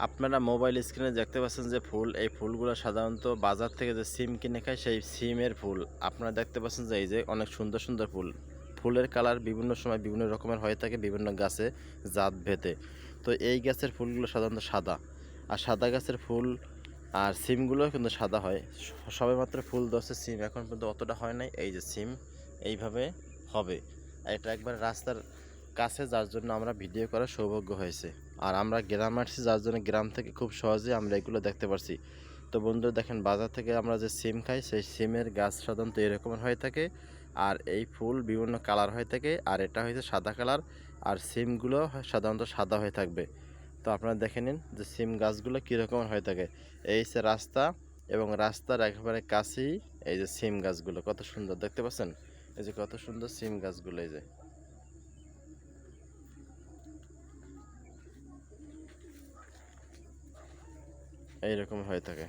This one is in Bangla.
আপনারা মোবাইল স্ক্রিনে দেখতে পাচ্ছেন যে ফুল, এই ফুলগুলো সাধারণত বাজার থেকে যে সিম কিনে খায় সেই সিমের ফুল। আপনারা দেখতে পাচ্ছেন যে এই যে অনেক সুন্দর সুন্দর ফুল। ফুলের কালার বিভিন্ন সময় বিভিন্ন রকমের হয়ে থাকে বিভিন্ন গাছে জাত ভেদে। তো এই গাছের ফুলগুলো সাধারণত সাদা, আর সাদা গাছের ফুল আর সিমগুলোও কিন্তু সাদা হয়। সবেমাত্র ফুল ধরছে, সিম এখন পর্যন্ত অতটা হয় নাই। এই যে সিম এইভাবে হবে। আর এটা একবার রাস্তার কাছে, যার জন্য আমরা ভিডিও করার সৌভাগ্য হয়েছে। আর আমরা গ্রামে আসছি, যার জন্য গ্রাম থেকে খুব সহজে আমরা এগুলো দেখতে পারছি। তো বন্ধুরা দেখেন, বাজার থেকে আমরা যে সিম খাই সেই সিমের গাছ সাধারণত এরকমের হয়ে থাকে, আর এই ফুল বিভিন্ন কালার হয়ে থাকে। আর এটা হয়েছে সাদা কালার, আর সিমগুলো সাধারণত সাদা হয়ে থাকবে। তো আপনারা দেখে নিন যে সিম গাছগুলো কীরকম হয়ে থাকে। এই হচ্ছে রাস্তা, এবং রাস্তার একেবারে কাছেই এই যে সিম গাছগুলো কত সুন্দর দেখতে পাচ্ছেন। এই যে কত সুন্দর সিম গাছগুলো, এই যে এইরকম হয়ে থাকে।